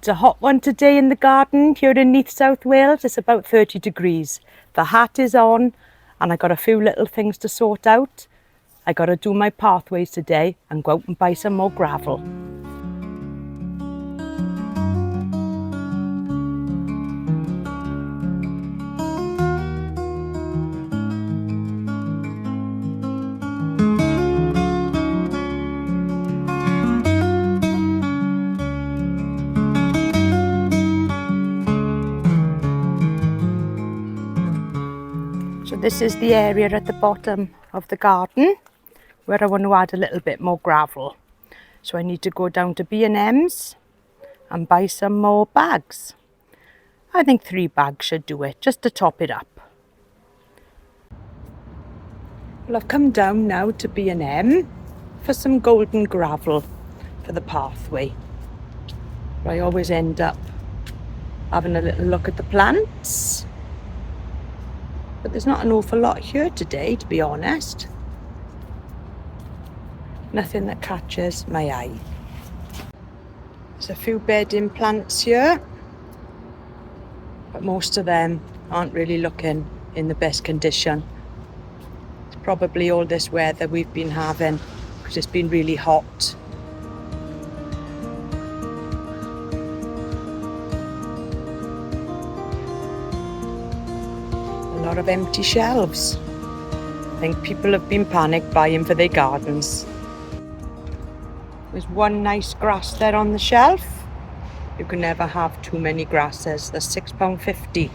It's a hot one today in the garden here in Neath, South Wales. It's about 30 degrees. The hat is on and I got a few little things to sort out. I got to do my pathways today and go out and buy some more gravel. So this is the area at the bottom of the garden where I want to add a little bit more gravel. So I need to go down to B&M's and buy some more bags. I think 3 bags should do it, just to top it up. Well, I've come down now to B&M for some golden gravel for the pathway. I always end up having a little look at the plants. But there's not an awful lot here today, to be honest. Nothing that catches my eye. There's a few bedding plants here, but most of them aren't really looking in the best condition. It's probably all this weather we've been having because it's been really hot. A lot of empty shelves. I think people have been panic buying for their gardens. There's one nice grass there on the shelf. You can never have too many grasses. They're £6.50.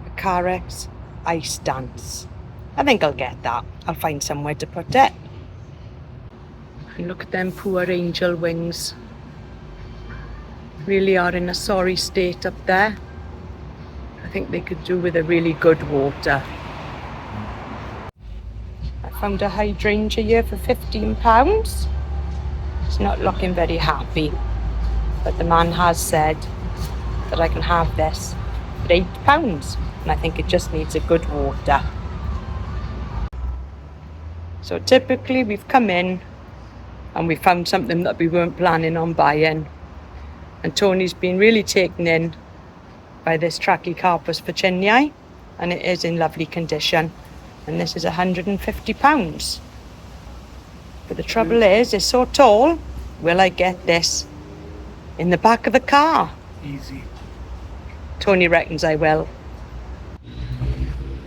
A Carex ice dance. I think I'll get that. I'll find somewhere to put it. And look at them poor angel wings. Really are in a sorry state up there. I think they could do with a really good water. I found a hydrangea here for £15. It's not looking very happy, but the man has said that I can have this for £8, and I think it just needs a good water. So typically we've come in and we found something that we weren't planning on buying, and Tony's been really taken in by this Trachycarpus Fortunei, and it is in lovely condition, and this is £150. But the trouble is, it's so tall. Will I get this in the back of the car? Easy. Tony reckons I will.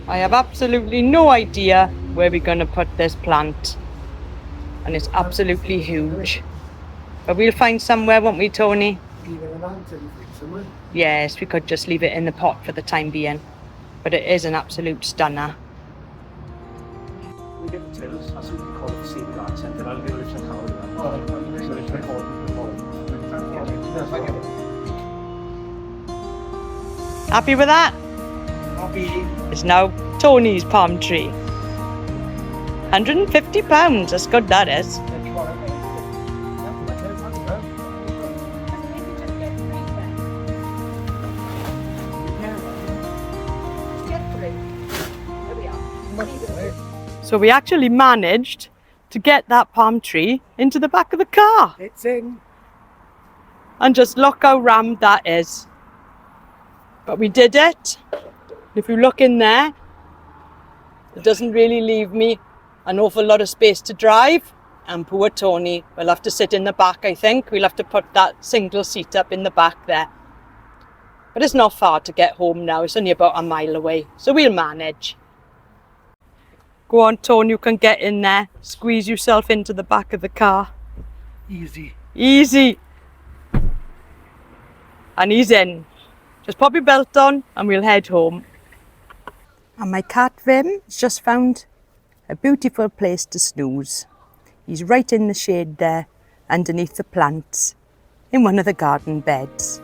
I have absolutely no idea where we're going to put this plant, and it's absolutely huge. But we'll find somewhere, won't we, Tony? Leave it in an until you think somewhere. Yes, we could just leave it in the pot for the time being. But it is an absolute stunner. We get the tills, that's what we call it, seed garden centre. I'll be able to check out that. So it's recorded. Happy with that? Happy. It's now Tony's palm tree. £150, that's good, that is. So we actually managed to get that palm tree into the back of the car. It's in. And just look how rammed that is. But we did it. If you look in there, it doesn't really leave me an awful lot of space to drive. And poor Tony will have to sit in the back, I think. We'll have to put that single seat up in the back there. But it's not far to get home now. It's only about a mile away. So we'll manage. Go on, Tony, you can get in there. Squeeze yourself into the back of the car. Easy. Easy. And he's in. Just pop your belt on and we'll head home. And my cat Vim has just found a beautiful place to snooze. He's right in the shade there, underneath the plants, in one of the garden beds.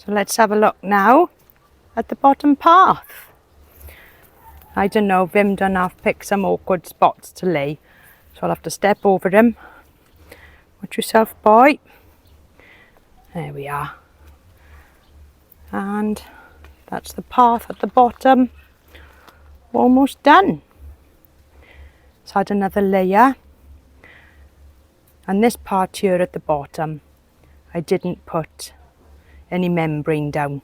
So let's have a look now at the bottom path. I don't know, Vim done have picked some awkward spots to lay, so I'll have to step over him. Watch yourself, boy. There we are. And that's the path at the bottom. Almost done. Let's add another layer. And this part here at the bottom, I didn't put any membrane down,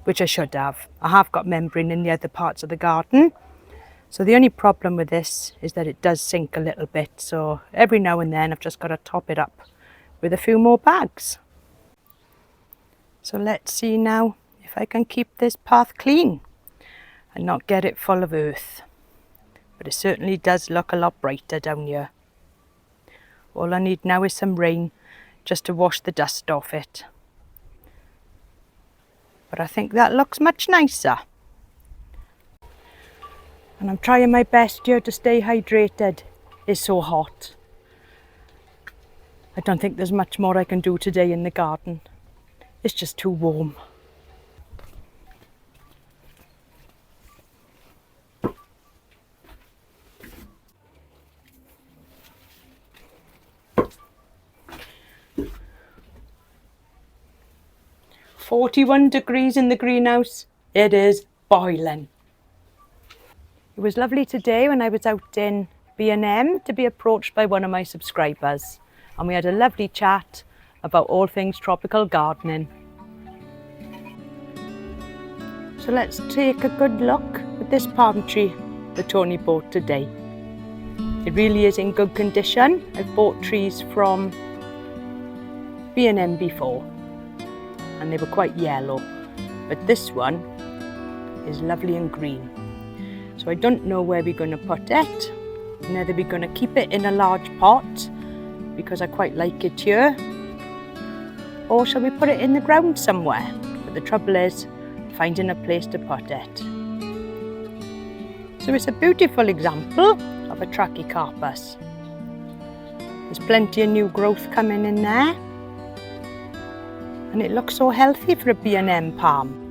which I should have. I have got membrane in the other parts of the garden. So the only problem with this is that it does sink a little bit. So every now and then I've just got to top it up with a few more bags. So let's see now if I can keep this path clean and not get it full of earth. But it certainly does look a lot brighter down here. All I need now is some rain just to wash the dust off it. But I think that looks much nicer. And I'm trying my best here to stay hydrated. It's so hot. I don't think there's much more I can do today in the garden. It's just too warm. "41 degrees in the greenhouse. It is boiling." It was lovely today when I was out in B&M to be approached by one of my subscribers, and we had a lovely chat about all things tropical gardening. So let's take a good look at this palm tree that Tony bought today. It really is in good condition. I've bought trees from B&M before and they were quite yellow, but this one is lovely and green. So I don't know where we're going to put it, whether we're going to keep it in a large pot because I quite like it here, or shall we put it in the ground somewhere? But the trouble is finding a place to put it. So it's a beautiful example of a Trachycarpus. There's plenty of new growth coming in there, and it looks so healthy for a B&M palm.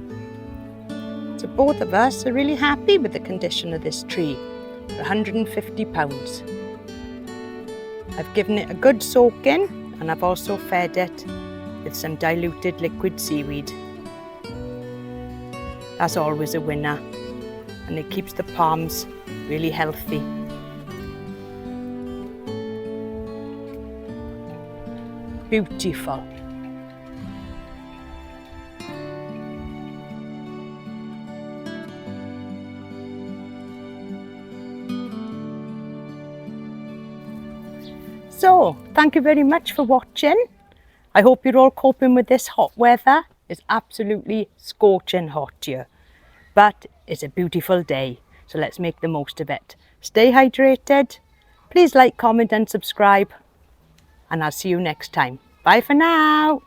So both of us are really happy with the condition of this tree for £150. I've given it a good soaking, and I've also fed it with some diluted liquid seaweed. That's always a winner, and it keeps the palms really healthy. Beautiful. So, thank you very much for watching. I hope you're all coping with this hot weather. It's absolutely scorching hot here, but it's a beautiful day, so let's make the most of it. Stay hydrated. Please like, comment and subscribe, and I'll see you next time. Bye for now.